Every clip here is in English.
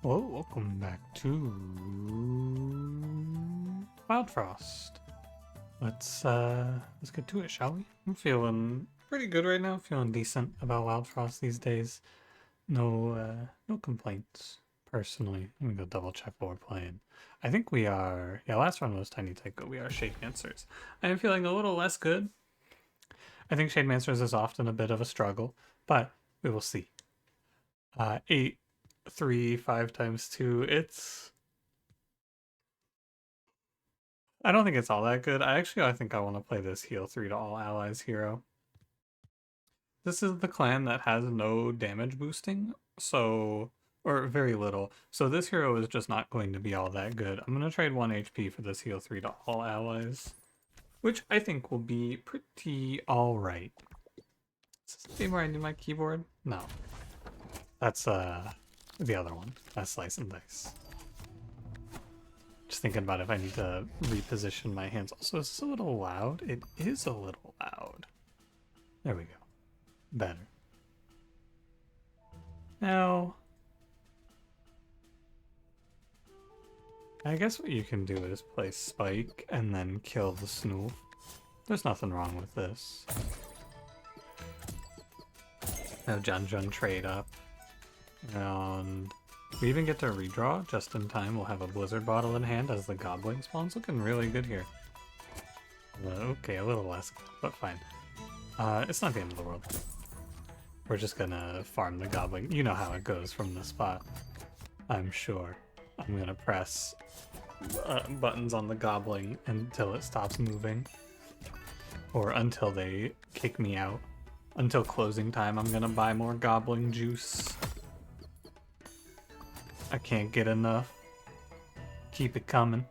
Hello, welcome back to Wildfrost. Let's get to it, shall we? I'm feeling pretty good right now. Feeling decent about Wildfrost these days. No complaints personally. Let me go double check what we're playing. I think we are. Yeah, last run was Tiny Tycho. We are Shade Mancers. I am feeling a little less good. I think Shade Mancers is often a bit of a struggle, but we will see. 8, 3, 5 times 2. I don't think it's all that good. I think I want to play this heal 3 to all allies hero. This is the clan that has no damage boosting, so or very little. So this hero is just not going to be all that good. I'm going to trade 1 HP for this heal 3 to all allies, which I think will be pretty alright. Is this the game where I need my keyboard? No. That's the other one. That's Slice and Dice. Just thinking about if I need to reposition my hands. Also, is this a little loud? It is a little loud. There we go. Better. Now, I guess what you can do is play Spike and then kill the Snoof. There's nothing wrong with this. Now Jun trade up. And we even get to redraw just in time. We'll have a Blizzard bottle in hand as the Goblin spawns. Looking really good here. Okay, a little less, but fine. It's not the end of the world. We're just gonna farm the Goblin. You know how it goes from the spot, I'm sure. I'm gonna press buttons on the Goblin until it stops moving. Or until they kick me out. Until closing time, I'm gonna buy more Goblin juice. I can't get enough. Keep it coming.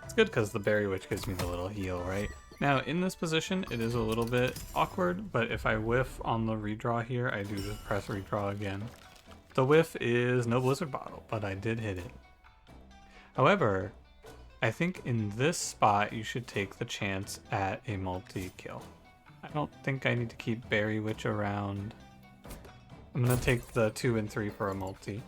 It's good because the Berry Witch gives me the little heal, right? Now, in this position, it is a little bit awkward, but if I whiff on the redraw here, I do just press redraw again. The whiff is no Blizzard Bottle, but I did hit it. However, I think in this spot, you should take the chance at a multi-kill. I don't think I need to keep Berry Witch around. I'm going to take the 2 and 3 for a multi.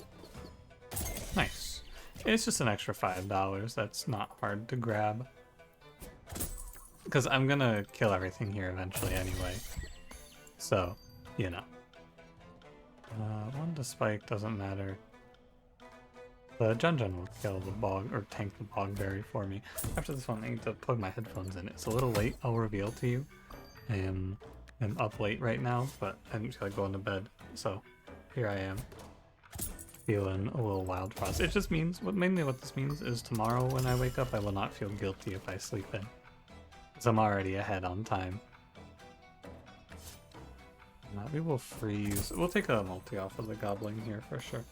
Nice. It's just an extra $5. That's not hard to grab. Because I'm gonna kill everything here eventually anyway. So, you know. 1 to spike doesn't matter. The Jun will kill the bog, or tank the bogberry for me. After this one, I need to plug my headphones in. It's a little late, I'll reveal to you. I'm up late right now, but I'm just gonna go into bed. So, here I am. Feeling a little Wildfrost. It just means, mainly what this means is tomorrow when I wake up, I will not feel guilty if I sleep in. Because I'm already ahead on time. We will freeze. We'll take a multi off of the Goblin here for sure.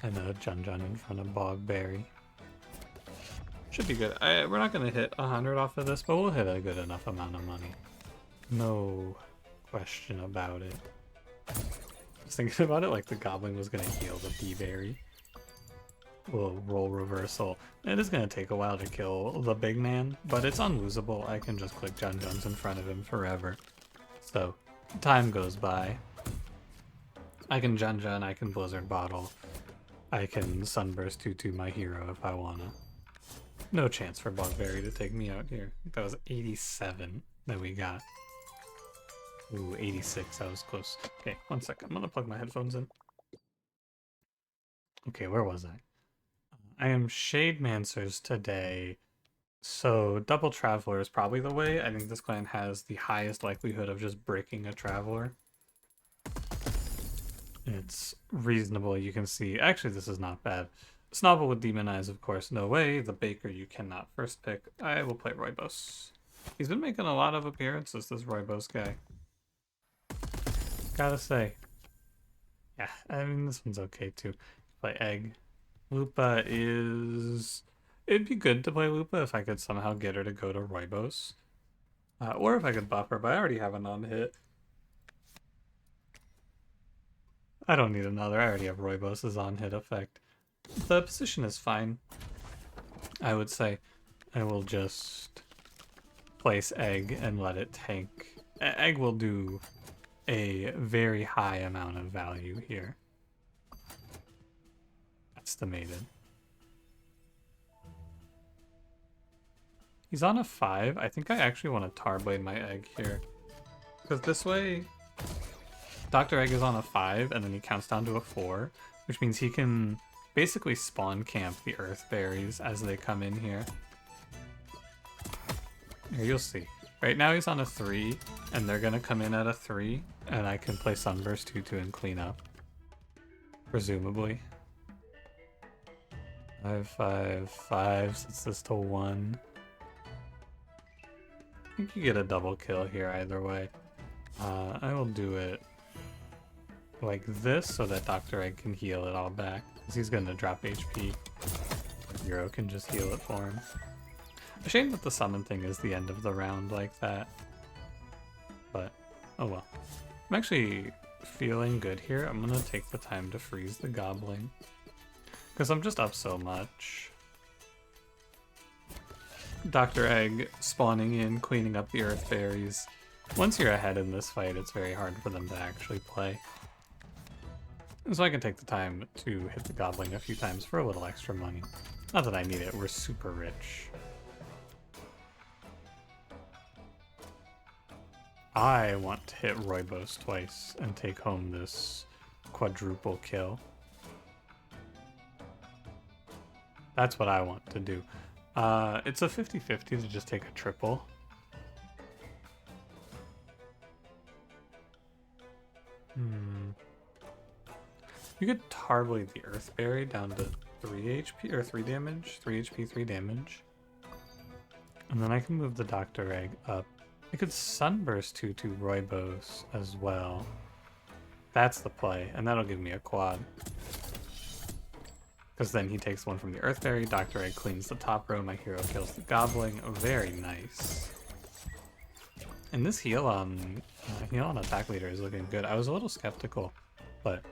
And a Jun in front of Bogberry. Should be good. We're not going to hit 100 off of this, but we'll hit a good enough amount of money. No question about it. I was thinking about it like the Goblin was going to heal the Bee-Berry. Little roll reversal. It is going to take a while to kill the big man, but it's unlosable. I can just click Jun's in front of him forever. So, time goes by. I can Jun, I can Blizzard Bottle. I can Sunburst 2-2 my hero if I wanna. No chance for Bogberry to take me out here. That was 87 that we got. Ooh, 86, that was close. Okay, 1 second. I'm gonna plug my headphones in. Okay, where was I? I am Shade Mancers today, so Double Traveler is probably the way. I think this clan has the highest likelihood of just breaking a Traveler. It's reasonable, you can see. Actually, this is not bad. Snobble with Demon Eyes, of course, no way. The Baker you cannot first pick. I will play Roybos. He's been making a lot of appearances, this Roybos guy. Gotta say. Yeah, I mean, this one's okay too. Play Egg. Lupa is... It'd be good to play Lupa if I could somehow get her to go to Roybos. Or if I could buff her, but I already have an on-hit. I don't need another. I already have Roybos' on-hit effect. The position is fine. I would say I will just place Egg and let it tank. Egg will do a very high amount of value here. estimated. He's on a 5. I think I actually want to Tarblade my egg here. Because this way, Dr. Egg is on a 5, and then he counts down to a 4, which means he can basically spawn camp the Earth Berries as they come in here. Here, you'll see. Right now he's on a 3, and they're going to come in at a 3, and I can play Sunburst 2-2 and clean up. Presumably. 5, 5, 5, sets this to 1. I think you get a double kill here either way. I will do it like this so that Dr. Egg can heal it all back. Because he's going to drop HP. Hero can just heal it for him. A shame that the summon thing is the end of the round like that. But, oh well. I'm actually feeling good here. I'm going to take the time to freeze the Gobbling. Because I'm just up so much. Dr. Egg spawning in, cleaning up the Earth Berries. Once you're ahead in this fight, it's very hard for them to actually play. And so I can take the time to hit the Gobbling a few times for a little extra money. Not that I need it, we're super rich. I want to hit Roibos twice and take home this quadruple kill. That's what I want to do. It's a 50-50 to just take a triple. You could Tarblade the Earthberry down to 3 HP, or 3 damage. 3 HP, 3 damage. And then I can move the Dr. Egg up. I could Sunburst 2-2 Roibos as well. That's the play, and that'll give me a quad. Because then he takes one from the Earthberry, Dr. Egg cleans the top row, my hero kills the Gobbling. Very nice. And this heal on attack leader is looking good. I was a little skeptical, but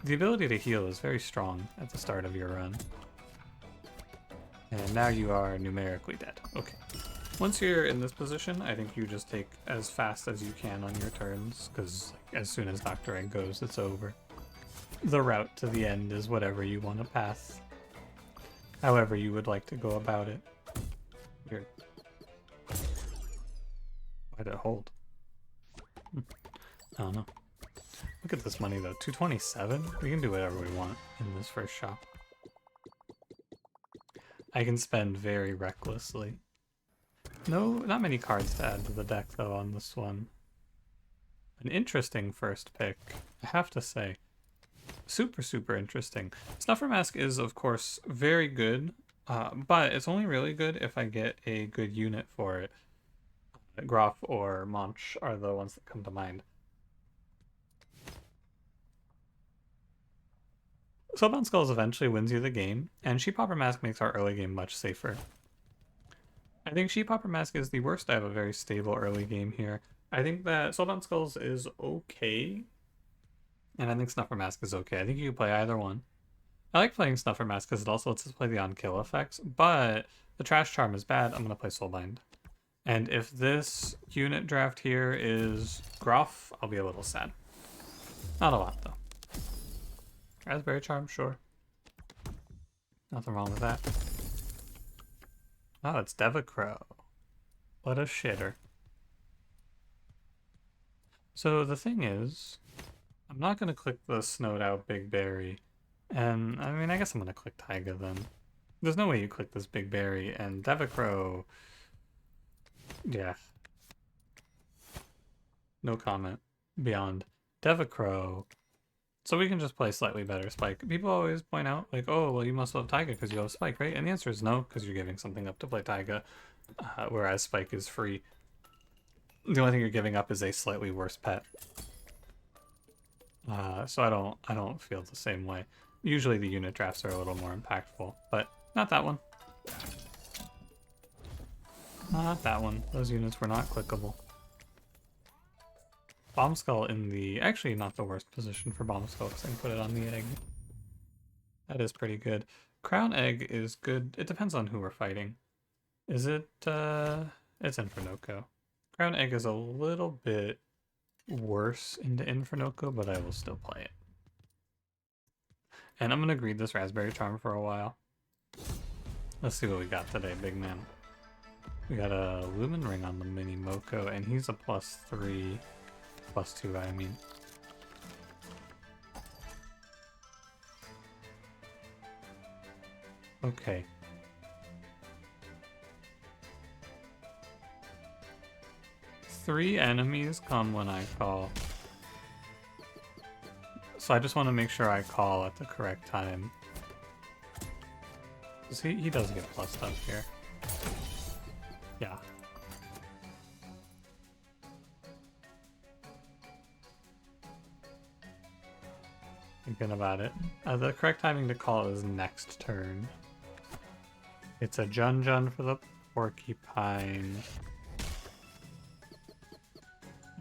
the ability to heal is very strong at the start of your run. And now you are numerically dead. Okay. Once you're in this position, I think you just take as fast as you can on your turns, because as soon as Dr. Egg goes, it's over. The route to the end is whatever you want to pass. However you would like to go about it. Weird. Why'd it hold? I don't know. Look at this money though. 227? We can do whatever we want in this first shop. I can spend very recklessly. No, not many cards to add to the deck though on this one. An interesting first pick, I have to say. Super, super interesting. Snuffer Mask is, of course, very good, but it's only really good if I get a good unit for it. Groff or Monch are the ones that come to mind. Soulbound Skulls eventually wins you the game, and Sheephopper Mask makes our early game much safer. I think Sheephopper Mask is the worst. I have a very stable early game here. I think that Soulbound Skulls is okay, and I think Snuffer Mask is okay. I think you can play either one. I like playing Snuffer Mask because it also lets us play the on-kill effects, but the Trash Charm is bad. I'm going to play Soulbind. And if this unit draft here is Groff, I'll be a little sad. Not a lot, though. Raspberry Charm, sure. Nothing wrong with that. Oh, it's Devacrow. What a shitter. So the thing is, I'm not going to click the snowed out Big Berry. And, I mean, I guess I'm going to click Taiga then. There's no way you click this Big Berry, and Devacrow... Yeah. No comment beyond Devacrow. So we can just play slightly better Spike. People always point out, like, oh, well, you must love Taiga because you love Spike, right? And the answer is no, because you're giving something up to play Taiga, whereas Spike is free. The only thing you're giving up is a slightly worse pet. So I don't feel the same way. Usually the unit drafts are a little more impactful, but not that one. Not that one. Those units were not clickable. Bomb Skull in the... Actually, not the worst position for Bomb Skull because I can put it on the egg. That is pretty good. Crown Egg is good. It depends on who we're fighting. Is it... It's Infernoco. Crown Egg is a little bit worse into Infernoco, but I will still play it. And I'm gonna greed this raspberry charm for a while. Let's see what we got today, big man. We got a lumen ring on the mini Moko, and he's a +3, +2, I mean. Okay. Three enemies come when I call. So I just want to make sure I call at the correct time. He does get plussed up here. Yeah. Thinking about it. The correct timing to call is next turn. It's a Jun for the porcupine.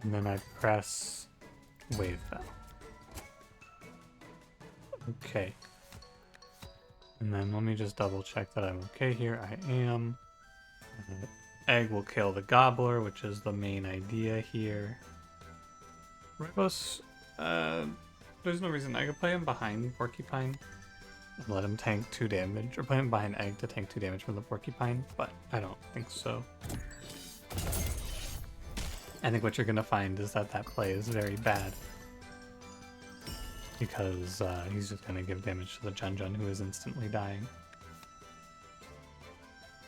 And then I press Wave Bell. Okay. And then let me just double check that I'm okay here. I am. Egg will kill the gobbler, which is the main idea here. Ribos, there's no reason I could play him behind porcupine and let him tank 2 damage, or play him behind egg to tank 2 damage from the porcupine, but I don't think so. I think what you're gonna find is that play is very bad. Because he's just gonna give damage to the Jun who is instantly dying.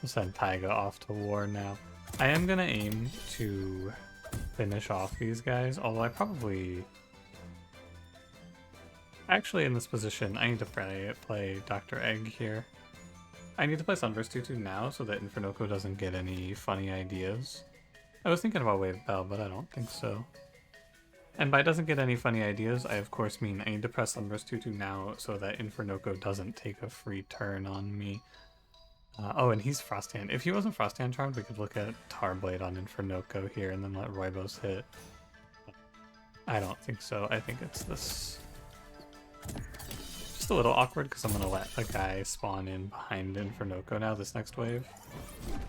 We'll send Taiga off to war now. I am gonna aim to finish off these guys, although I probably... Actually, in this position, I need to play Dr. Egg here. I need to play Sunburst 2-2 now so that Inferno doesn't get any funny ideas. I was thinking about Wave Bell, but I don't think so. And by doesn't get any funny ideas, I of course mean I need to press Sunburst 2-2 now so that Inferno doesn't take a free turn on me. Oh, and he's Frosthand. If he wasn't Frosthand charmed, we could look at Tarblade on Inferno here and then let Roibos hit. I don't think so. I think it's this. Just a little awkward because I'm going to let a guy spawn in behind Inferno now this next wave.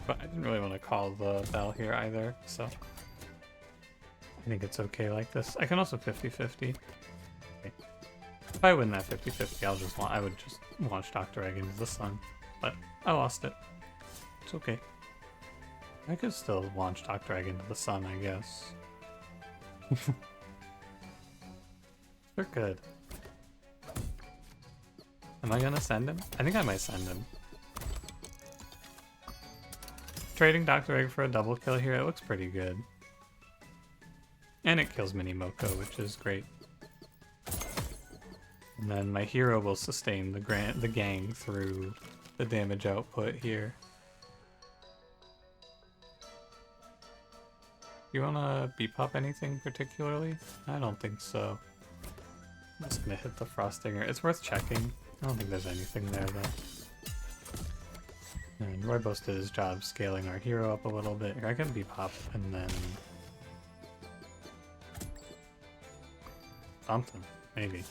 But I didn't really want to call the bell here either, so I think it's okay like this. I can also 50-50. Okay. If I win that 50-50, I would just launch Dr. Egg into the sun. But I lost it. It's okay. I could still launch Dr. Egg into the sun, I guess. They're good. Am I gonna send him? I think I might send him. Trading Dr. Egg for a double kill here, it looks pretty good. And it kills Mini Moko, which is great. And then my hero will sustain the gang through the damage output here. You wanna beep up anything particularly? I don't think so. I'm just gonna hit the Frostinger. It's worth checking. I don't think there's anything there though. And Roibos did his job scaling our hero up a little bit. Here, I can beep up and then something, maybe.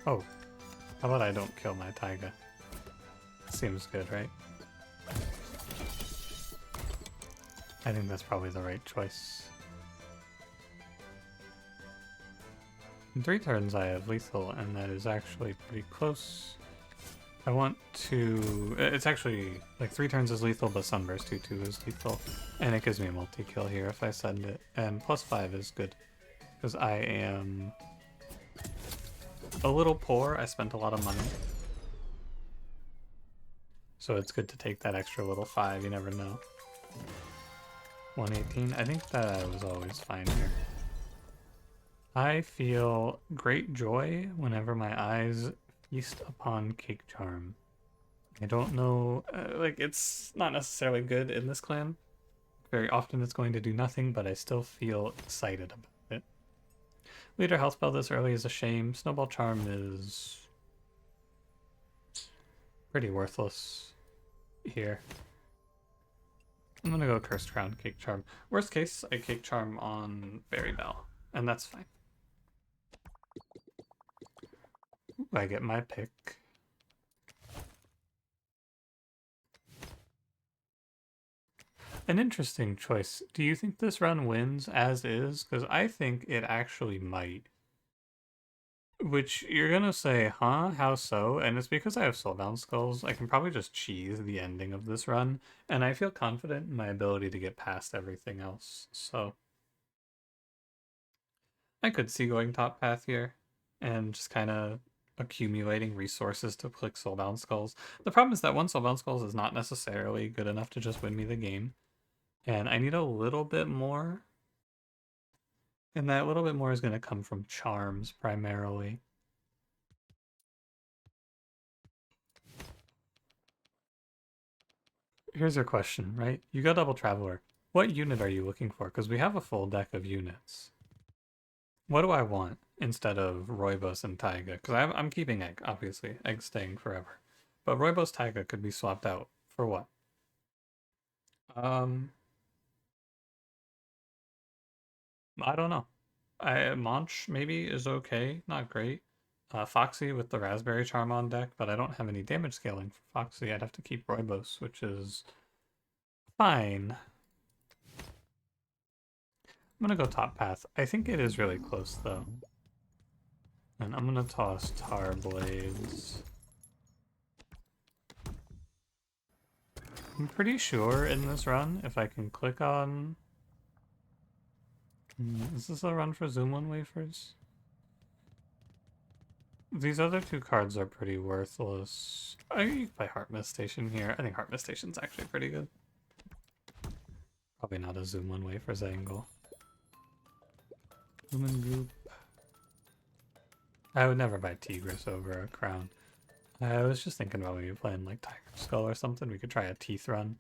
Oh, how about I don't kill my Taiga? Seems good, right? I think that's probably the right choice. In 3 turns I have lethal, and that is actually pretty close. I want to... It's actually, like 3 turns is lethal, but Sunburst 2-2 is lethal. And it gives me a multi-kill here if I send it. And +5 is good, because I am a little poor. I spent a lot of money. So it's good to take that extra little 5, you never know. 118, I think that I was always fine here. I feel great joy whenever my eyes feast upon Cake Charm. I don't know, like it's not necessarily good in this clan. Very often it's going to do nothing, but I still feel excited about it. Leader health spell this early is a shame. Snowball Charm is pretty worthless here. I'm gonna go Cursed Crown, Cake Charm. Worst case, I Cake Charm on Berry Bell, and that's fine. Ooh, I get my pick. An interesting choice. Do you think this run wins as is? Because I think it actually might. Which you're gonna say, huh? How so? And it's because I have Soulbound Skulls. I can probably just cheese the ending of this run, and I feel confident in my ability to get past everything else. So I could see going top path here and just kind of accumulating resources to click Soulbound Skulls. The problem is that one Soulbound Skulls is not necessarily good enough to just win me the game, and I need a little bit more. And that little bit more is going to come from charms primarily. Here's your question, right? You got Double Traveler. What unit are you looking for? Because we have a full deck of units. What do I want instead of Roibos and Taiga? Because I'm keeping Egg, obviously. Egg's staying forever. But Roibos Taiga could be swapped out for what? I don't know. Monch maybe is okay, not great. Foxy with the Raspberry Charm on deck, but I don't have any damage scaling for Foxy. I'd have to keep Roibos, which is fine. I'm gonna go top path. I think it is really close though. And I'm gonna toss Tar Blades. I'm pretty sure in this run, if I can click on... Is this a run for Zoom One wafers? These other two cards are pretty worthless. I can play Heart Mist Station here. I think Heart Mist Station's actually pretty good. Probably not a Zoom One wafers angle. Human Goop. I would never buy Tigris over a Crown. I was just thinking about maybe playing like Tiger Skull or something. We could try a Teeth run.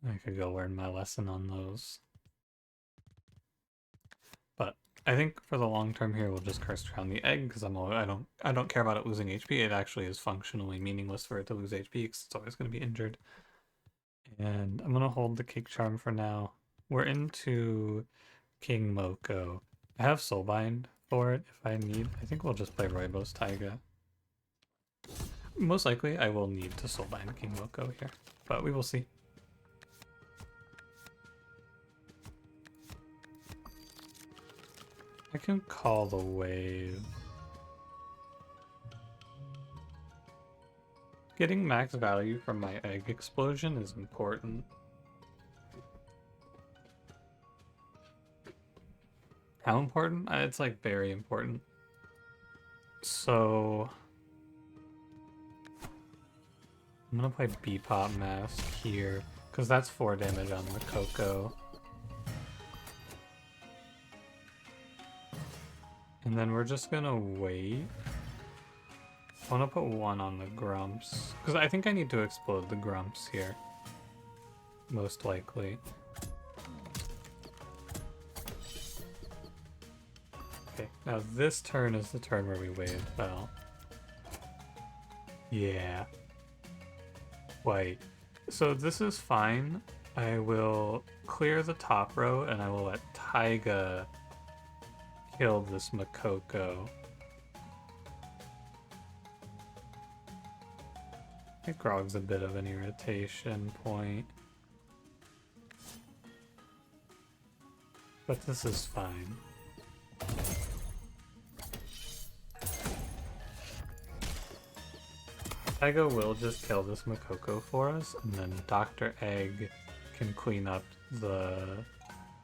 I could go learn my lesson on those. But I think for the long term here, we'll just curse around the egg because I don't care about it losing HP. It actually is functionally meaningless for it to lose HP because it's always going to be injured. And I'm gonna hold the Cake Charm for now. We're into King Moko. I have Soulbind for it if I need. I think we'll just play Roibos Taiga. Most likely I will need to Soulbind King Moko here, but we will see. I can call the wave. Getting max value from my egg explosion is important. How important? It's like very important. So I'm gonna play Bebop Mask here because that's 4 damage on the Coco. And then we're just gonna wait. I want to put 1 on the Grumps because I think I need to explode the Grumps here. Most likely. Okay, now this turn is the turn where we wave Bell. Yeah. Wait. So this is fine. I will clear the top row and I will let Taiga kill this Makoko. I think Grog's a bit of an irritation point. But this is fine. Taiga will just kill this Makoko for us, and then Dr. Egg can clean up the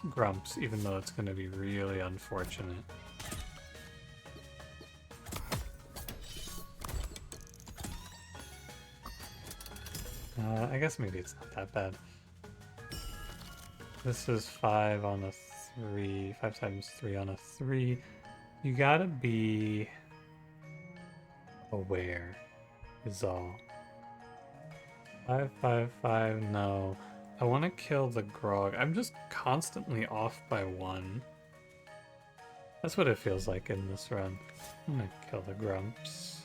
Grumps, even though it's going to be really unfortunate. I guess maybe it's not that bad. This is 5 on a 3, 5 times 3 on a 3. You gotta be aware, is all. 5, 5, 5, no. I want to kill the Grog. I'm just constantly off by 1. That's what it feels like in this run. I'm gonna kill the Grumps.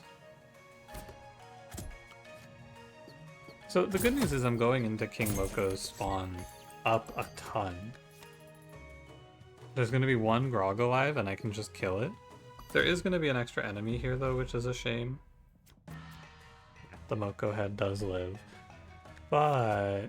So the good news is I'm going into King Moko's spawn up a ton. There's going to be 1 Grog alive and I can just kill it. There is going to be an extra enemy here though, which is a shame. The Moko head does live. But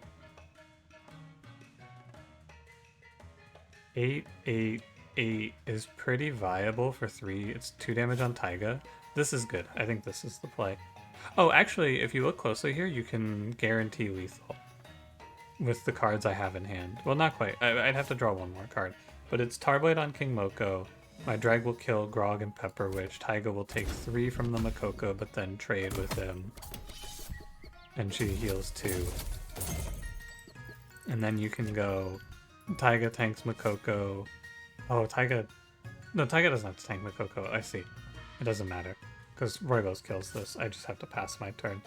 8, 8, 8 is pretty viable for 3. It's 2 damage on Taiga. This is good. I think this is the play. Oh, actually, if you look closely here, you can guarantee lethal with the cards I have in hand. Well, not quite. I'd have to draw one more card. But it's Tarblade on King Moko. My drag will kill Grog and Pepper Witch. Taiga will take 3 from the Makoko, but then trade with him. And she heals 2. And then you can go Taiga tanks Makoko. Oh, Taiga... No, Taiga doesn't have to tank Makoko. I see. It doesn't matter. Because Roigos kills this. I just have to pass my turn.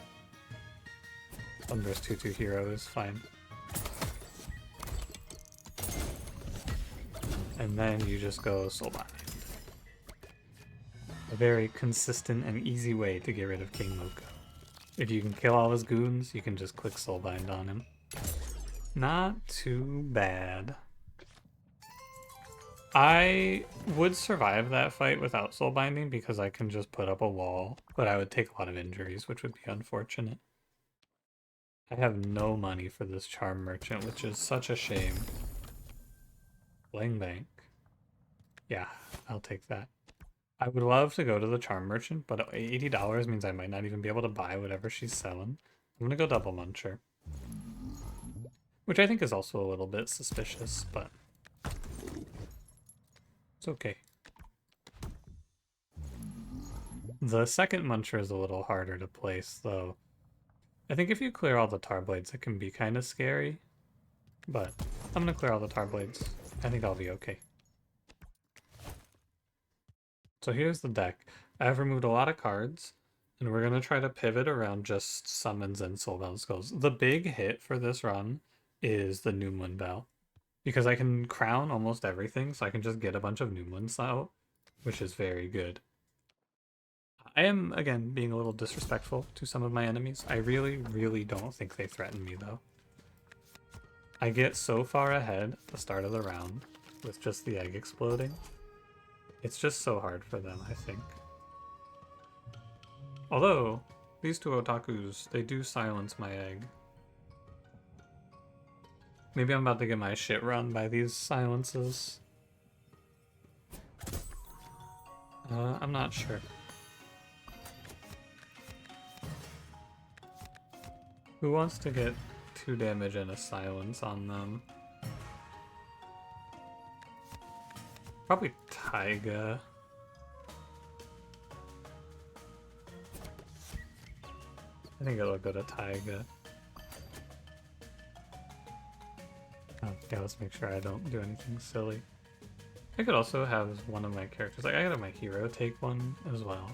Thunder's 2/2 hero is fine. And then you just go Soulbind. A very consistent and easy way to get rid of King Moko. If you can kill all his goons, you can just click Soulbind on him. Not too bad. I would survive that fight without Soulbinding because I can just put up a wall, but I would take a lot of injuries, which would be unfortunate. I have no money for this Charm Merchant, which is such a shame. Bling Bank. Yeah, I'll take that. I would love to go to the Charm Merchant, but $80 means I might not even be able to buy whatever she's selling. I'm gonna go Double Muncher. Which I think is also a little bit suspicious, but it's okay. The second Muncher is a little harder to place, though. I think if you clear all the Tarblades, it can be kind of scary. But I'm gonna clear all the Tarblades. I think I'll be okay. So here's the deck. I've removed a lot of cards, and we're gonna try to pivot around just summons and Soulbound Skulls. The big hit for this run is the New Moon Bell, because I can crown almost everything, so I can just get a bunch of New Moons out, which is very good. I am, again, being a little disrespectful to some of my enemies. I really, really don't think they threaten me, though. I get so far ahead at the start of the round with just the egg exploding. It's just so hard for them, I think. Although, these two otakus, they do silence my egg. Maybe I'm about to get my shit run by these silences. I'm not sure. Who wants to get 2 damage and a silence on them? Probably Taiga. I think it'll go to Taiga. Oh, yeah, let's make sure I don't do anything silly. I could also have one of my characters, like I could have my hero take one as well.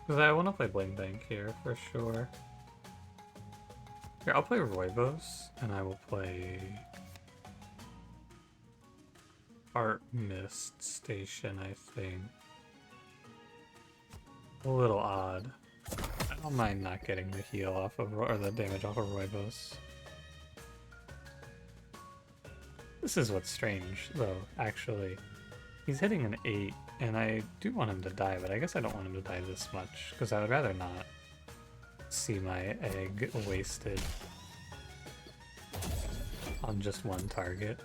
Because I want to play Bling Bank here for sure. Here, I'll play Roibos, and I will play Art Mist Station, I think. A little odd. I don't mind not getting the heal off of, or the damage off of Roibos. This is what's strange, though, actually. He's hitting an 8, and I do want him to die, but I guess I don't want him to die this much, because I would rather not see my egg wasted on just one target.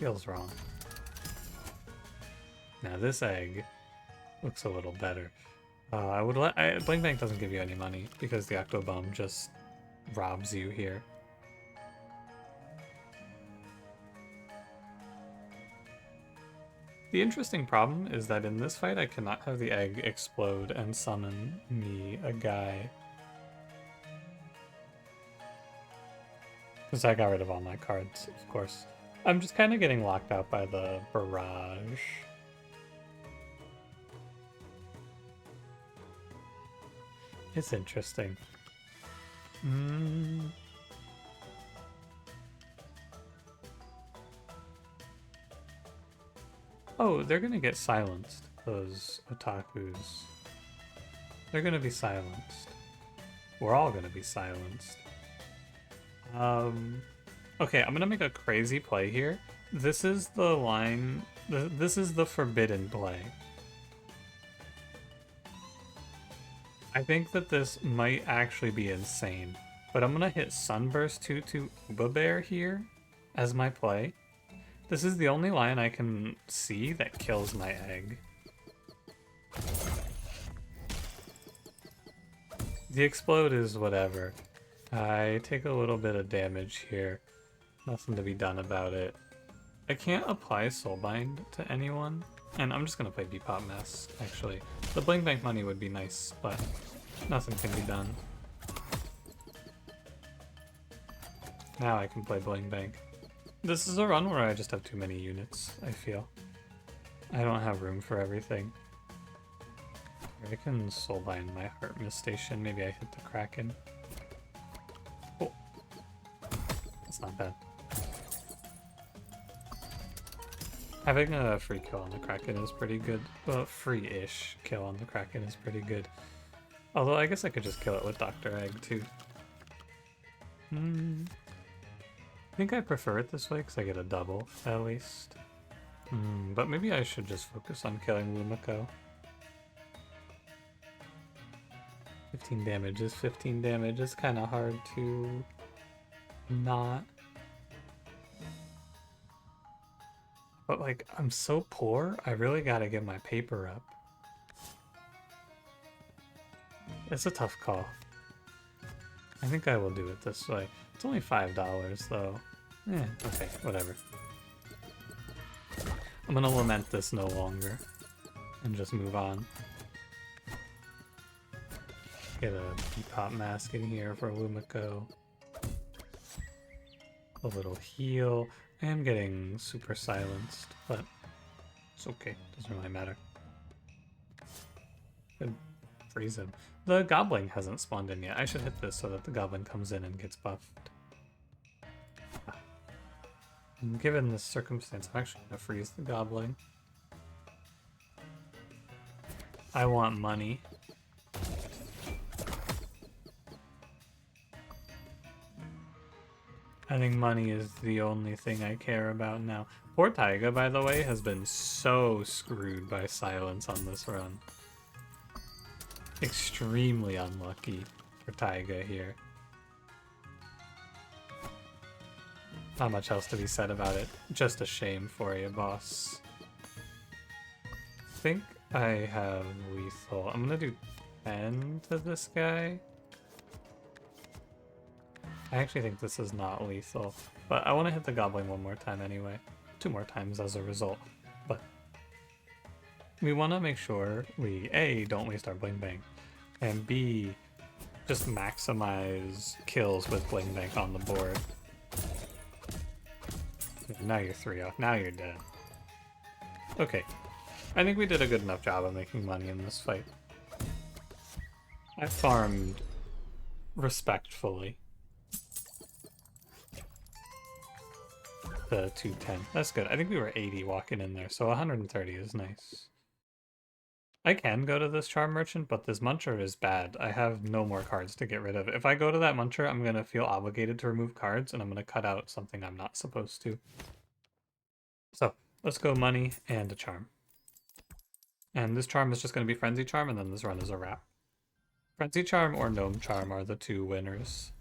Feels wrong. Now this egg looks a little better. Bling Bank doesn't give you any money because the Octobomb just robs you here. The interesting problem is that in this fight I cannot have the egg explode and summon me a guy. Because I got rid of all my cards, of course. I'm just kind of getting locked out by the barrage. It's interesting. Oh, they're gonna get silenced, those otakus. They're gonna be silenced. We're all gonna be silenced. Okay, I'm gonna make a crazy play here. This is the line, this is the forbidden play. I think that this might actually be insane, but I'm gonna hit Sunburst 2 to Uba Bear here as my play. This is the only lion I can see that kills my egg. The explode is whatever. I take a little bit of damage here. Nothing to be done about it. I can't apply Soulbind to anyone. And I'm just gonna play Depop Mess, actually. The Bling Bank money would be nice, but nothing can be done. Now I can play Bling Bank. This is a run where I just have too many units, I feel. I don't have room for everything. I can Soulbind my Heart Mist Station. Maybe I hit the Kraken. Oh. That's not bad. Having a free kill on the Kraken is pretty good. Well, free-ish kill on the Kraken is pretty good. Although I guess I could just kill it with Dr. Egg too. I think I prefer it this way because I get a double at least. But maybe I should just focus on killing Lumiko. 15 damage is 15 damage. It's kind of hard to not. But like, I'm so poor, I really gotta get my paper up. It's a tough call. I think I will do it this way. It's only $5 though. Okay, whatever. I'm gonna lament this no longer and just move on. Get a Depop Mask in here for Lumiko. A little heal. I am getting super silenced, but it's okay. Doesn't really matter. Could freeze him. The Goblin hasn't spawned in yet. I should hit this so that the Goblin comes in and gets buffed. And given this circumstance, I'm actually going to freeze the Goblin. I want money. I think money is the only thing I care about now. Poor Taiga, by the way, has been so screwed by silence on this run. Extremely unlucky for Taiga here. Not much else to be said about it. Just a shame for you, boss. I think I have lethal. I'm gonna do 10 to this guy. I actually think this is not lethal, but I want to hit the Goblin one more time anyway. 2 more times as a result. But we want to make sure we, A, don't waste our Bling Bang, and B, just maximize kills with Bling Bang on the board. Now you're 3 off. Now you're dead. Okay. I think we did a good enough job of making money in this fight. I farmed respectfully. The 210. That's good. I think we were 80 walking in there, so 130 is nice. I can go to this Charm Merchant, but this Muncher is bad. I have no more cards to get rid of. If I go to that Muncher, I'm going to feel obligated to remove cards, and I'm going to cut out something I'm not supposed to. So, let's go money and a Charm. And this Charm is just going to be Frenzy Charm, and then this run is a wrap. Frenzy Charm or Gnome Charm are the 2 winners.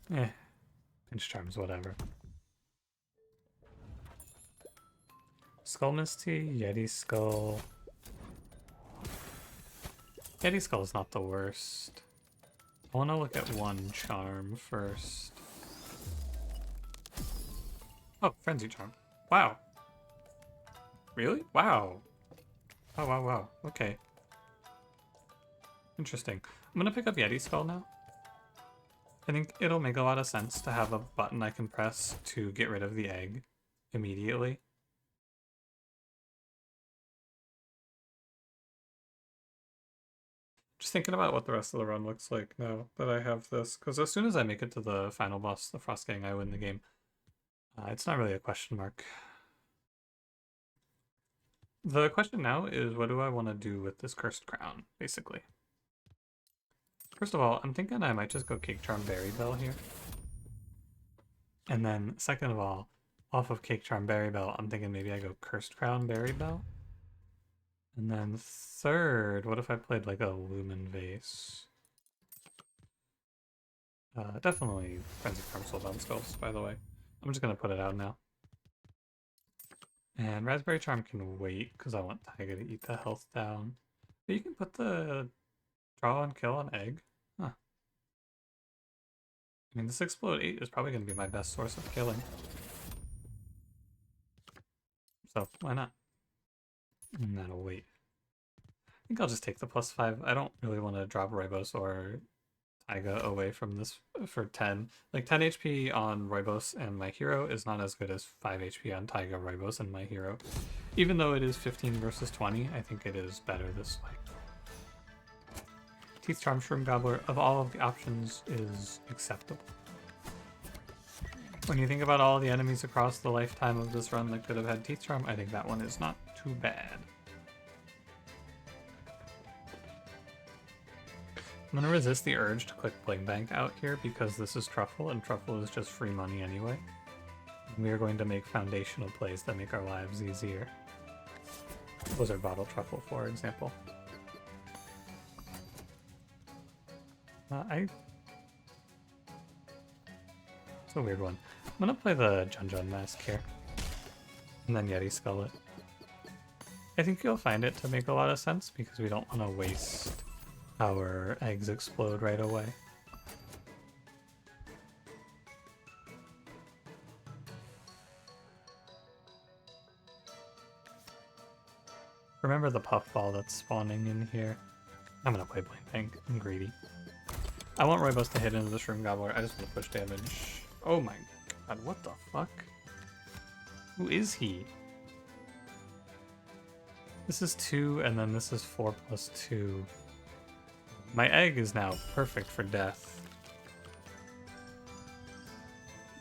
Pinch Charms, whatever. Skull Misty, Yeti Skull. Yeti Skull is not the worst. I want to look at 1 charm first. Oh, Frenzy Charm. Wow. Really? Wow. Oh, wow, wow. Okay. Interesting. I'm gonna pick up Yeti Skull now. I think it'll make a lot of sense to have a button I can press to get rid of the egg immediately. Just thinking about what the rest of the run looks like now that I have this, because as soon as I make it to the final boss, the Frost Gang, I win the game. It's not really a question mark. The question now is, what do I want to do with this Cursed Crown, basically? First of all, I'm thinking I might just go Cake Charm Berry Bell here. And then, second of all, off of Cake Charm Berry Bell, I'm thinking maybe I go Cursed Crown Berry Bell. And then third, what if I played like a Lumen Vase? Definitely Frenzy Charm Soulbound Skulls, by the way. I'm just gonna put it out now. And Raspberry Charm can wait because I want Taiga to eat the health down. But you can put the draw and kill on egg. Huh. I mean, this Explode 8 is probably going to be my best source of killing. So, why not? And that'll wait. I think I'll just take the +5. I don't really want to drop Roibos or Taiga away from this for 10. Like, 10 HP on Roibos and my hero is not as good as 5 HP on Taiga, Roibos, and my hero. Even though it is 15 versus 20, I think it is better this way. Teeth Charm Shroom Gobbler, of all of the options, is acceptable. When you think about all the enemies across the lifetime of this run that could have had Teeth Charm, I think that one is not too bad. I'm gonna resist the urge to click Bling Bank out here because this is Truffle, and Truffle is just free money anyway. And we are going to make foundational plays that make our lives easier. Blizzard Bottle Truffle, for example. It's a weird one. I'm gonna play the Jun Mask here. And then Yeti Skull it. I think you'll find it to make a lot of sense because we don't want to waste our eggs explode right away. Remember the puffball that's spawning in here? I'm gonna play Blank Bank. I'm greedy. I want Roibos to hit into the Shroom Gobbler. I just want to push damage. Oh my god, what the fuck? Who is he? This is 2, and then this is 4 plus 2. My egg is now perfect for death.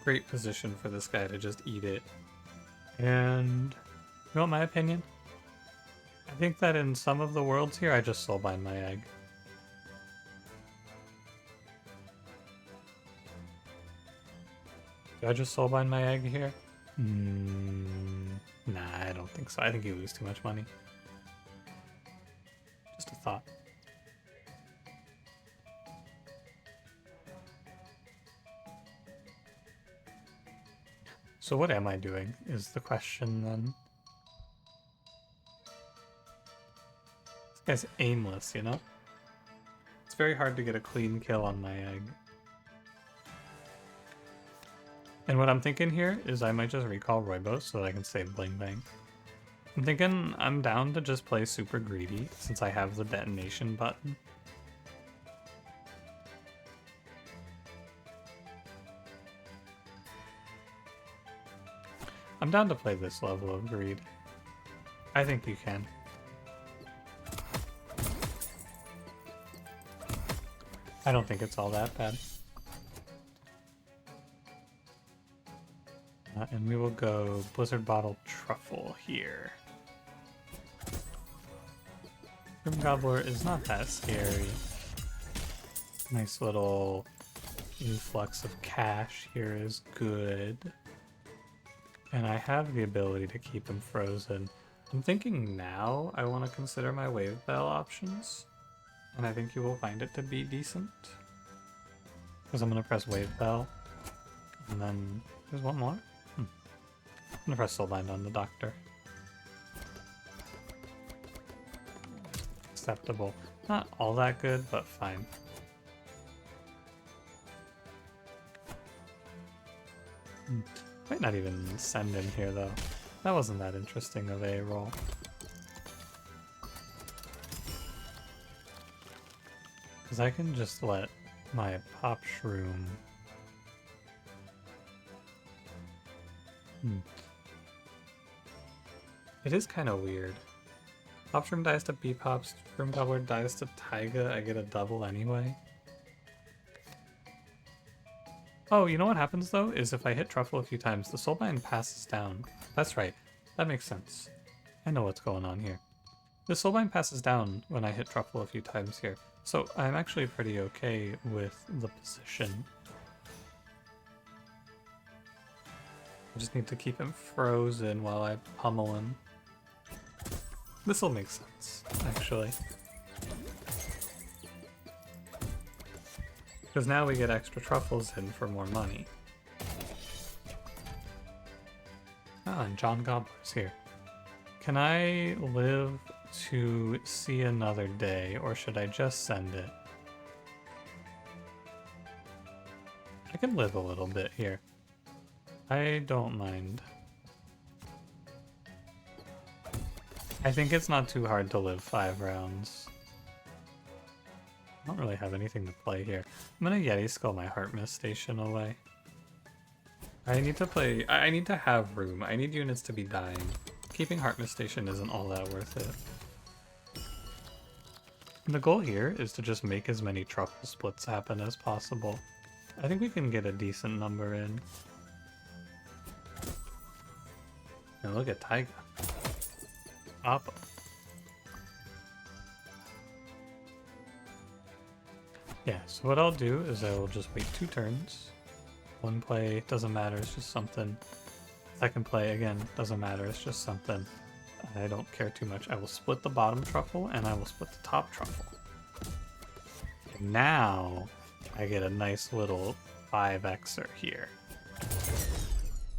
Great position for this guy to just eat it. And you want my opinion? I think that in some of the worlds here, I just soulbind my egg. Do I just soulbind my egg here? Nah, I don't think so. I think you lose too much money. Just a thought. So what am I doing is the question then. This guy's aimless, you know? It's very hard to get a clean kill on my egg. And what I'm thinking here is I might just recall Roibos so that I can save Bling Bang. I'm thinking I'm down to just play super greedy since I have the detonation button. I'm down to play this level of greed. I think you can. I don't think it's all that bad. And we will go Blizzard Bottle Truffle here. Shroom Gobbler is not that scary. Nice little influx of cash here is good. And I have the ability to keep him frozen. I'm thinking now I want to consider my Wave Bell options. And I think you will find it to be decent. Because I'm going to press Wave Bell. And then there's one more. I'm gonna press Soulbind on the Doctor. Acceptable. Not all that good, but fine. Might not even send in here though. That wasn't that interesting of a roll. Because I can just let my Pop Shroom... It is kind of weird. Pop Shroom dies to Bebop, Shroom Gobbler dies to Taiga, I get a double anyway. Oh, you know what happens though? Is if I hit Truffle a few times, the Soulbind passes down. That's right. That makes sense. I know what's going on here. The Soulbind passes down when I hit Truffle a few times here. So I'm actually pretty okay with the position. I just need to keep him frozen while I pummel him. This'll make sense, actually. Because now we get extra truffles in for more money. and John Gobbler's here. Can I live to see another day, or should I just send it? I can live a little bit here. I don't mind. I think it's not too hard to live 5 rounds. I don't really have anything to play here. I'm gonna Yeti Skull my Heart Mist station away. I need to have room. I need units to be dying. Keeping Heart Mist station isn't all that worth it. And the goal here is to just make as many truffle splits happen as possible. I think we can get a decent number in. And look at Taiga. Up. Yeah, so what I'll do is I will just wait 2 turns. 1 play, doesn't matter, it's just something. 2nd play, again, doesn't matter, it's just something. I don't care too much. I will split the bottom truffle and I will split the top truffle. And now I get a nice little 5x'er here.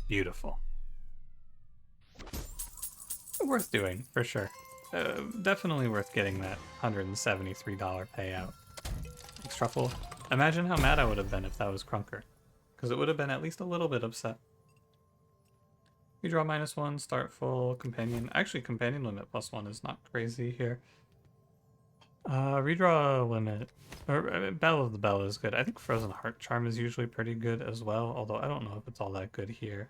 Beautiful. Worth doing, for sure. Definitely worth getting that $173 payout. Thanks, truffle. Imagine how mad I would have been if that was Crunker, because it would have been at least a little bit upset. We draw -1, start full, companion. Actually, companion limit +1 is not crazy here. Redraw limit, or Bell of the Bell is good. I think Frozen Heart Charm is usually pretty good as well, although I don't know if it's all that good here.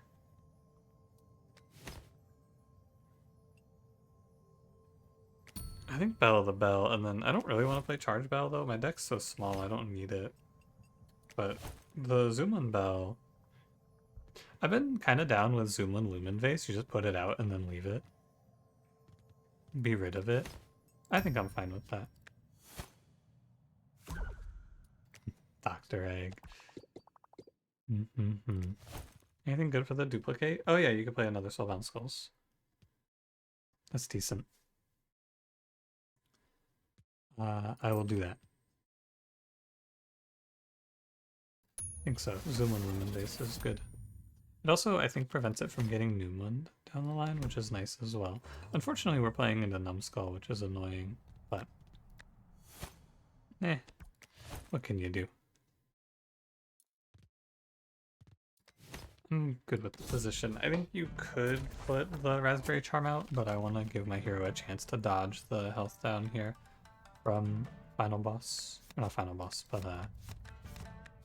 I think Bell of the Bell, and then I don't really want to play Charge Bell though. My deck's so small, I don't need it. But the Zoomlin Bell, I've been kind of down with Zoomlin Lumen Vase. You just put it out and then leave it. Be rid of it. I think I'm fine with that. Dr. Egg. Anything good for the duplicate? Oh yeah, you could play another Soulbound Skulls. That's decent. I will do that. I think so. Zoomlin Lumen Vase is good. It also, I think, prevents it from getting Noomland down the line, which is nice as well. Unfortunately, we're playing into Numbskull, which is annoying, but... what can you do? I'm good with the position. I think you could put the Raspberry Charm out, but I want to give my hero a chance to dodge the health down here from Final Boss. Not Final Boss, but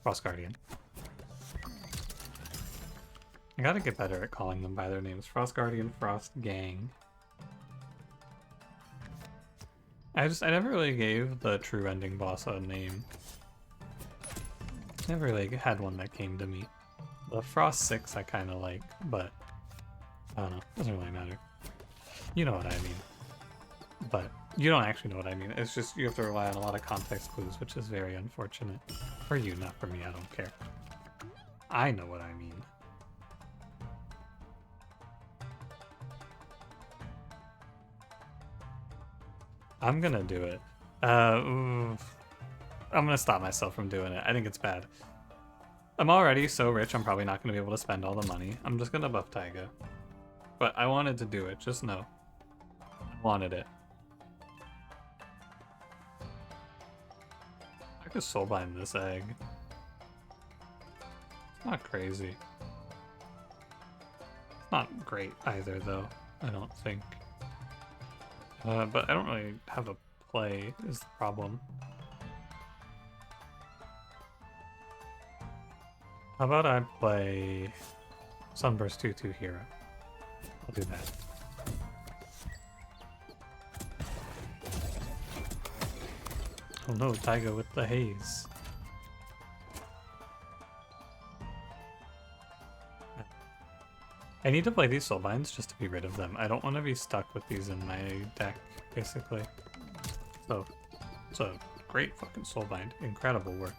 Frost Guardian. I gotta get better at calling them by their names. Frost Guardian, Frost Gang. I never really gave the true ending boss a name. Never really had one that came to me. The Frost 6 I kinda like, but I don't know, doesn't really matter. You know what I mean. But you don't actually know what I mean. It's just you have to rely on a lot of context clues, which is very unfortunate. For you, not for me, I don't care. I know what I mean. I'm gonna do it. I'm gonna stop myself from doing it. I think it's bad. I'm already so rich, I'm probably not gonna be able to spend all the money. I'm just gonna buff Taiga. But I wanted to do it, just know. I wanted it. I could soulbind this egg. It's not crazy. It's not great either, though, I don't think. But I don't really have a play, is the problem. How about I play Sunburst 2/2 Hero? I'll do that. Oh no, Taiga with the haze. I need to play these soulbinds just to be rid of them. I don't want to be stuck with these in my deck, basically. So, it's a great fucking soulbind. Incredible work.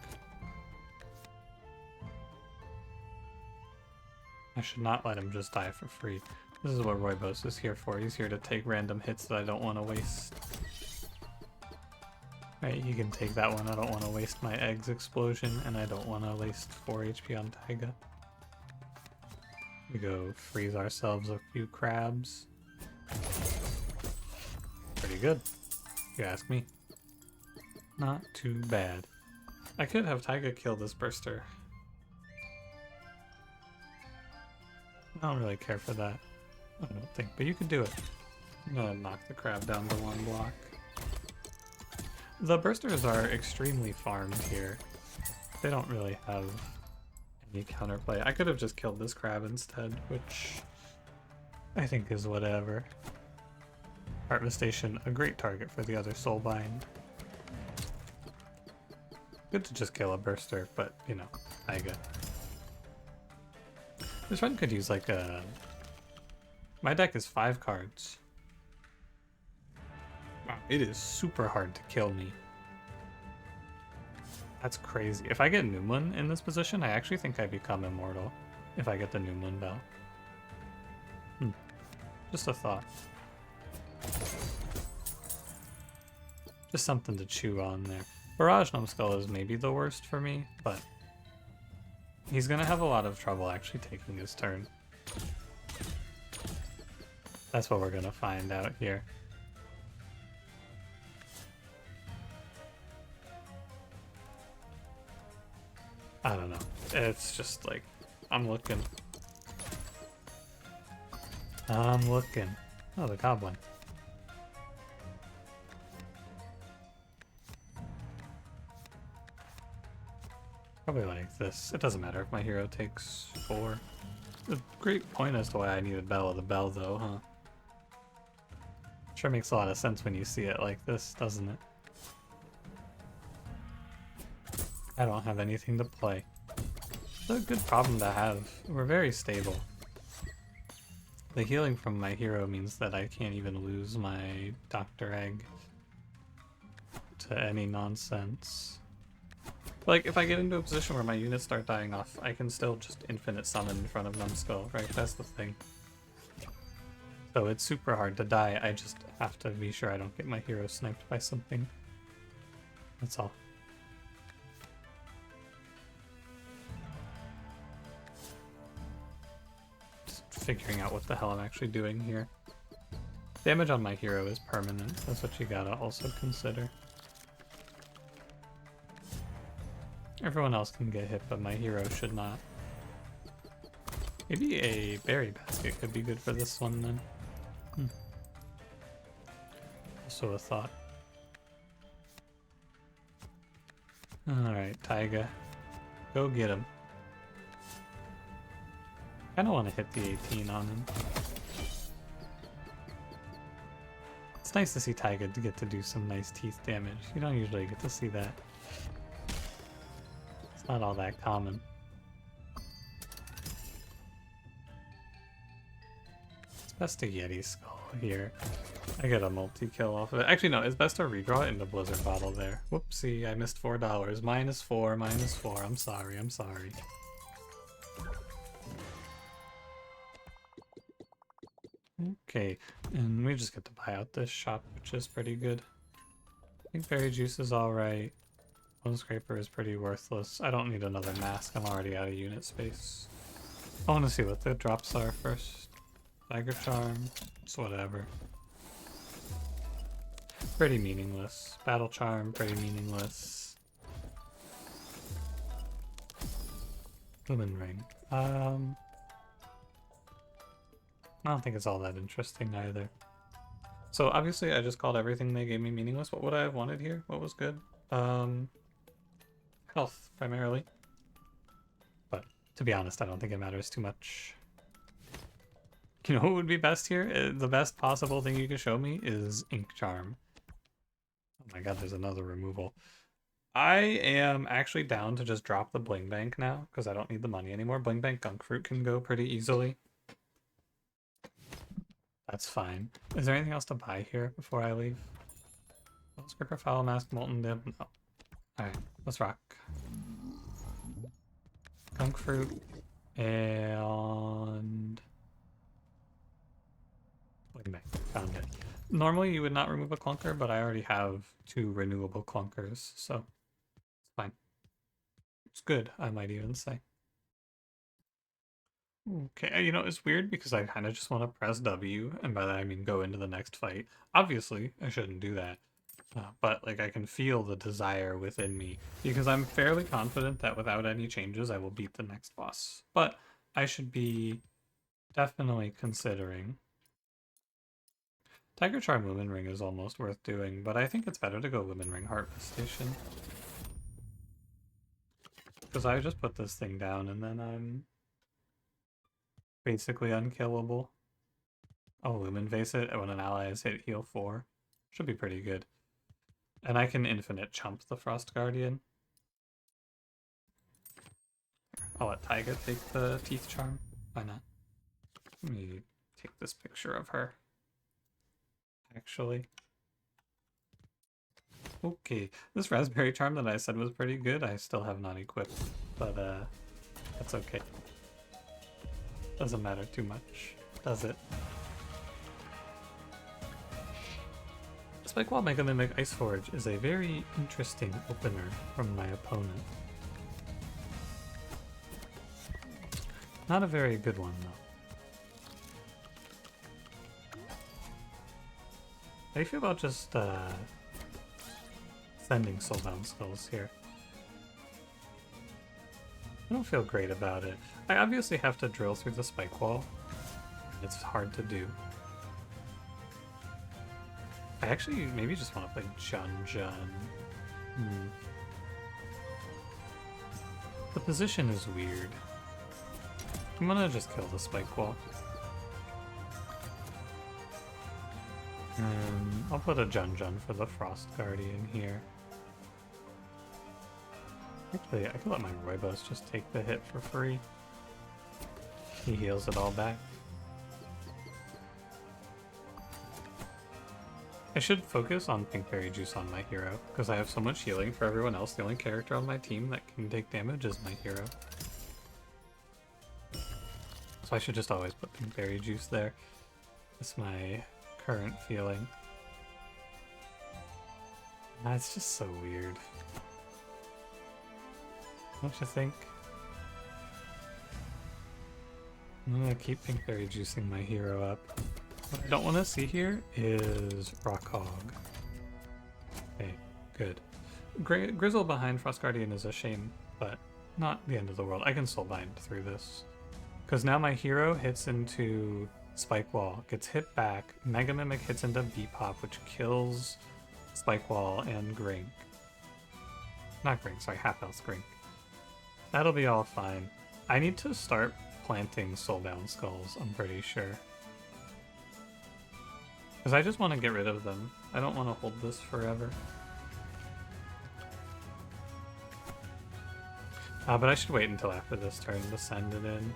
I should not let him just die for free. This is what Roybos is here for. He's here to take random hits that I don't want to waste. Right, he can take that one. I don't want to waste my eggs explosion, and I don't want to waste 4 HP on Taiga. We go freeze ourselves a few crabs. Pretty good, if you ask me. Not too bad. I could have Taiga kill this burster. I don't really care for that. I don't think, but you could do it. I'm gonna knock the crab down to 1 block. The bursters are extremely farmed here. They don't really have any counterplay. I could have just killed this crab instead, which I think is whatever. Harvestation, a great target for the other soulbind. Good to just kill a burster, but you know, Taiga. This one could use like a... My deck is 5 cards. Wow, it is super hard to kill me. That's crazy. If I get Noomlin in this position, I actually think I become immortal if I get the Noomlin Bell. Just a thought. Just something to chew on there. Barrage Numbskull is maybe the worst for me, but he's gonna have a lot of trouble actually taking his turn. That's what we're gonna find out here. I don't know. It's just like, I'm looking. I'm looking. Oh, the goblin. Probably like this. It doesn't matter if my hero takes 4. A great point as to why I needed Bell the Bell though, huh? Sure makes a lot of sense when you see it like this, doesn't it? I don't have anything to play. It's a good problem to have. We're very stable. The healing from my hero means that I can't even lose my Dr. Egg to any nonsense. Like, if I get into a position where my units start dying off, I can still just infinite summon in front of Numbskull, right? That's the thing. So it's super hard to die, I just have to be sure I don't get my hero sniped by something. That's all. Just figuring out what the hell I'm actually doing here. Damage on my hero is permanent, that's what you gotta also consider. Everyone else can get hit, but my hero should not. Maybe a berry basket could be good for this one then. Also a thought. Alright, Taiga. Go get him. I kinda want to hit the 18 on him. It's nice to see Taiga to get to do some nice teeth damage. You don't usually get to see that. It's not all that common. It's best to Yeti Skull here. I get a multi-kill off of it. Actually, no, it's best to redraw it in the Blizzard bottle there. Whoopsie, I missed $4. -4, -4. I'm sorry, I'm sorry. Okay, and we just get to buy out this shop, which is pretty good. I think Berry Juice is alright. Bone Scraper is pretty worthless. I don't need another mask, I'm already out of unit space. I want to see what the drops are first. Dagger Charm, it's whatever. Pretty meaningless. Battle Charm, pretty meaningless. Lumen Ring. I don't think it's all that interesting either. So obviously I just called everything they gave me meaningless. What would I have wanted here? What was good? Health, primarily. But to be honest, I don't think it matters too much. You know what would be best here? The best possible thing you can show me is Ink Charm. Oh my god, there's another removal. I am actually down to just drop the Bling Bank now, because I don't need the money anymore. Bling Bank Gunk Fruit can go pretty easily. That's fine. Is there anything else to buy here before I leave? Scraper, Foul Mask, Molten Dip? No. Alright, let's rock. Gunk Fruit and Bling Bank. Found it. Normally you would not remove a clunker, but I already have 2 renewable clunkers, so it's fine. It's good, I might even say. Okay, you know, it's weird because I kind of just want to press W, and by that I mean go into the next fight. Obviously, I shouldn't do that. But, like, I can feel the desire within me because I'm fairly confident that without any changes, I will beat the next boss. But I should be definitely considering. Tiger Charm Lumen Ring is almost worth doing, but I think it's better to go Lumen Ring Harvest Station. Because I just put this thing down and then I'm basically unkillable. Oh, Lumen Vase it when an ally is hit, heal 4. Should be pretty good. And I can infinite chump the Frost Guardian. I'll let Taiga take the Teeth Charm. Why not? Let me take this picture of her. Actually. Okay, this Raspberry Charm that I said was pretty good, I still have not equipped. But, that's okay. Doesn't matter too much, does it? Spikewall Mega Mimic Ice Forge is a very interesting opener from my opponent. Not a very good one, though. How do you feel about just, sending Soulbound Skulls here? I don't feel great about it. I obviously have to drill through the spike wall. It's hard to do. I actually maybe just want to play Jun. The position is weird. I'm gonna just kill the spike wall. I'll put a Jun for the Frost Guardian here. Actually, I could let my Roibos just take the hit for free. He heals it all back. I should focus on Pinkberry Juice on my hero, because I have so much healing for everyone else. The only character on my team that can take damage is my hero. So I should just always put Pinkberry Juice there. That's my current feeling. It's just so weird. Don't you think? I'm gonna keep Pinkberry Juicing my hero up. What I don't want to see here is Rock Hog. Okay, good. Grizzle behind Frost Guardian is a shame, but not the end of the world. I can Soulbind through this. Because now my hero hits into Spike Wall, gets hit back, Mega Mimic hits into Bebop, which kills Spike Wall and Grink. Not Grink, sorry, Half Health Grink. That'll be all fine. I need to start planting Soulbound Skulls, I'm pretty sure. Because I just want to get rid of them. I don't want to hold this forever. But I should wait until after this turn to send it in.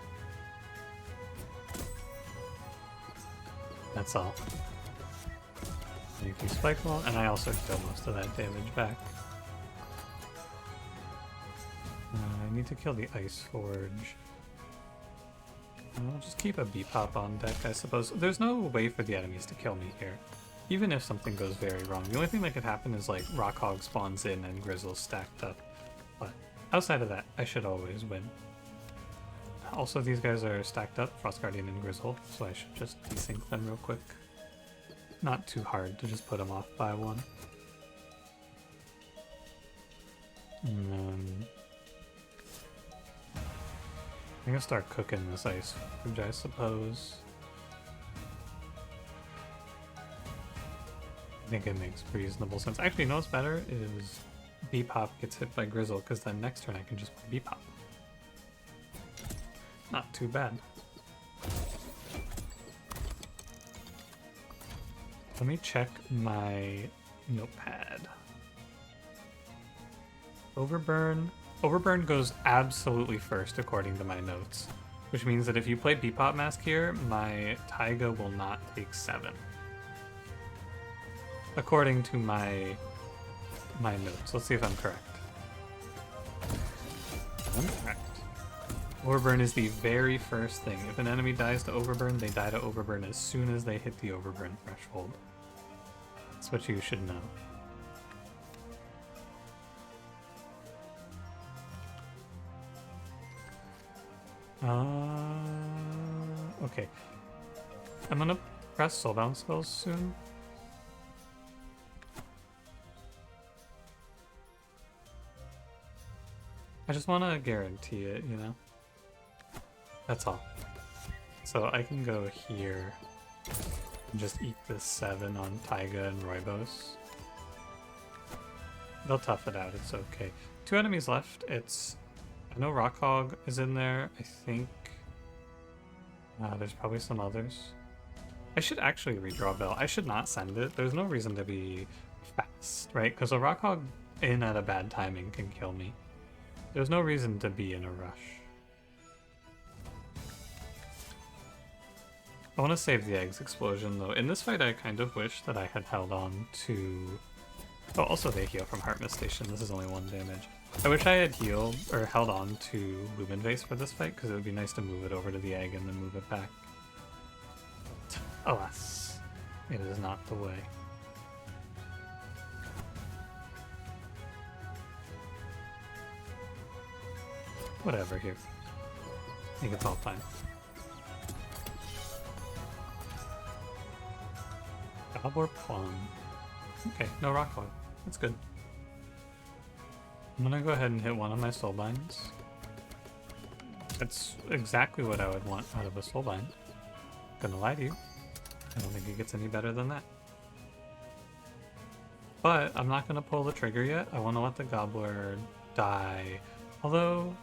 That's all. Yuki Spike Wall, and I also kill most of that damage back. I need to kill the Ice Forge. I'll just keep a Bebop on deck, I suppose. There's no way for the enemies to kill me here. Even if something goes very wrong. The only thing that could happen is like Rockhog spawns in and Grizzle's stacked up. But outside of that, I should always win. Also, these guys are stacked up, Frost Guardian and Grizzle, so I should just desync them real quick. Not too hard to just put them off by one. And then I'm gonna start cooking this Ice Forge, I suppose. I think it makes reasonable sense. Actually, you know what's better is Bebop gets hit by Grizzle, because then next turn I can just play Bebop. Not too bad. Let me check my notepad. Overburn. Overburn goes absolutely first according to my notes, which means that if you play Bebop Mask here, my Taiga will not take 7. According to my notes. Let's see if I'm correct. I'm correct. Overburn is the very first thing. If an enemy dies to Overburn, they die to Overburn as soon as they hit the Overburn threshold. That's what you should know. Okay. I'm gonna press soulbound spells soon. I just want to guarantee it, you know? That's all. So I can go here and just eat this 7 on Taiga and Roibos. They'll tough it out, it's okay. 2 enemies left. It's... I know Rockhog is in there, I think. There's probably some others. I should actually redraw Bell. I should not send it. There's no reason to be fast, right? Because a Rockhog in at a bad timing can kill me. There's no reason to be in a rush. I want to save the eggs explosion though. In this fight I kind of wish that I had held on to... Oh, also they heal from Heart Station. This is only 1 damage. I wish I had healed or held on to Lumen Vase for this fight because it would be nice to move it over to the egg and then move it back. Alas, it is not the way. Whatever here. I think it's all fine. Gobbler Plum. Okay, no Rockhog. That's good. I'm gonna go ahead and hit one of my soulbinds. That's exactly what I would want out of a soulbind. Gonna lie to you. I don't think it gets any better than that. But I'm not gonna pull the trigger yet. I want to let the Gobbler die. Although,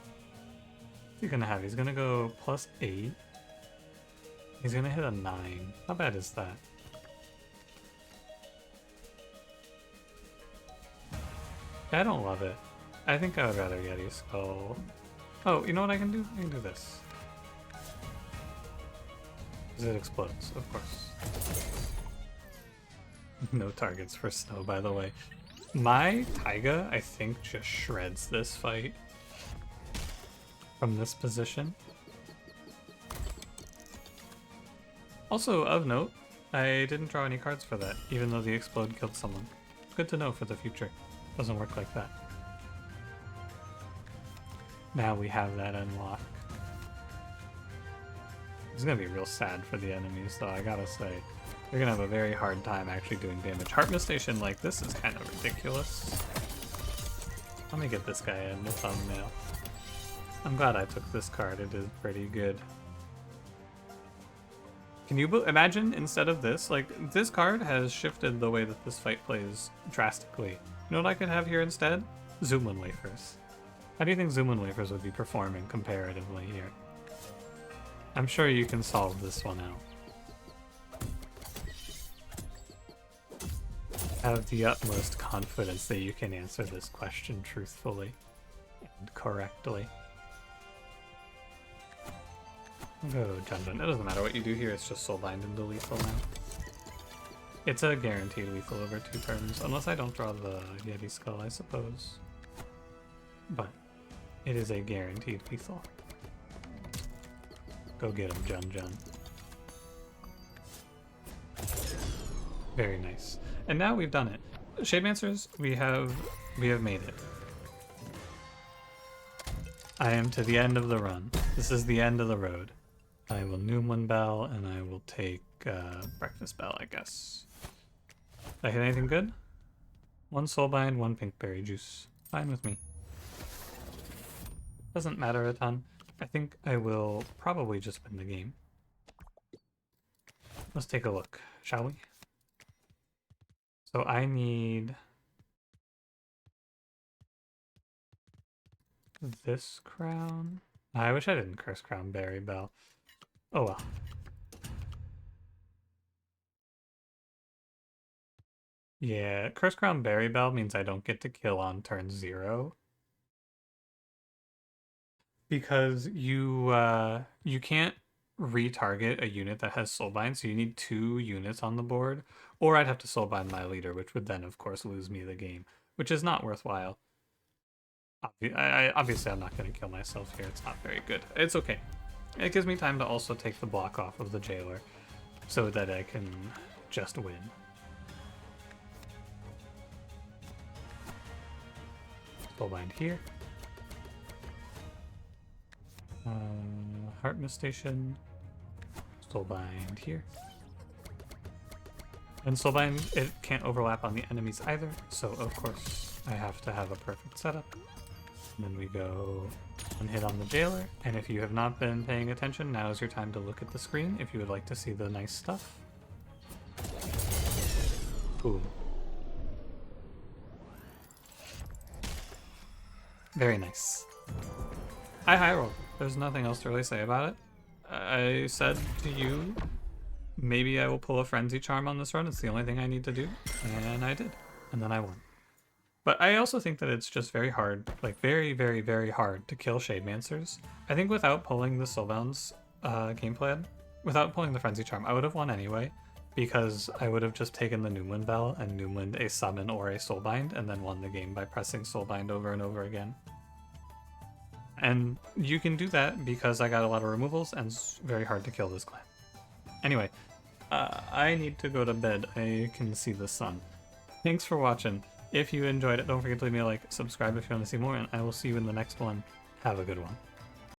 what's he gonna have? He's gonna go +8. He's gonna hit a 9. How bad is that? I don't love it. I think I would rather Yeti Skull. Oh, you know what I can do? I can do this. It explodes, of course. No targets for snow, by the way. My Taiga, I think, just shreds this fight from this position. Also, of note, I didn't draw any cards for that, even though the explode killed someone. Good to know for the future. Doesn't work like that. Now we have that unlock. It's gonna be real sad for the enemies, though, I gotta say. They're gonna have a very hard time actually doing damage. Heart Station like this is kind of ridiculous. Let me get this guy in the thumbnail. I'm glad I took this card, it is pretty good. Can you imagine instead of this, like, this card has shifted the way that this fight plays drastically. You know what I could have here instead? Zoomlin Wafers. How do you think Zoomlin Wafers would be performing comparatively here? I'm sure you can solve this one out. Have the utmost confidence that you can answer this question truthfully and correctly. Go, Jun. It doesn't matter what you do here, it's just soulbind into lethal now. It's a guaranteed lethal over 2 turns, unless I don't draw the Yeti Skull, I suppose. But it is a guaranteed lethal. Go get him, Jun. Very nice. And now we've done it. Shademancers, we have made it. I am to the end of the run. This is the end of the road. I will noom 1 bell, and I will take breakfast bell, I guess. Did I hit anything good? 1 soulbind, 1 pinkberry juice. Fine with me. Doesn't matter a ton. I think I will probably just win the game. Let's take a look, shall we? So I need this crown. I wish I didn't curse crown berry bell. Oh well. Yeah, curse crown berry bell means I don't get to kill on turn 0. Because you can't retarget a unit that has soulbind, so you need 2 units on the board, or I'd have to soulbind my leader, which would then of course lose me the game, which is not worthwhile. Obviously I'm not going to kill myself here, it's not very good. It's okay. It gives me time to also take the block off of the jailer so that I can just win. Soulbind here. Heart Station. Soulbind here. And Soulbind, it can't overlap on the enemies either, so of course I have to have a perfect setup. And then we go one hit on the jailer, and if you have not been paying attention, now is your time to look at the screen if you would like to see the nice stuff. Boom. Very nice. I high rolled. There's nothing else to really say about it. I said to you, maybe I will pull a Frenzy Charm on this run. It's the only thing I need to do. And I did. And then I won. But I also think that it's just very hard, like very, very, very hard to kill Shademancers. I think without pulling the Soulbound's game plan, without pulling the Frenzy Charm, I would have won anyway. Because I would have just taken the Noomwind Bell and Noomwind a summon or a Soulbind and then won the game by pressing Soulbind over and over again. And you can do that because I got a lot of removals and it's very hard to kill this clan. Anyway, I need to go to bed. I can see the sun. Thanks for watching. If you enjoyed it, don't forget to leave me a like, subscribe if you want to see more, and I will see you in the next one. Have a good one.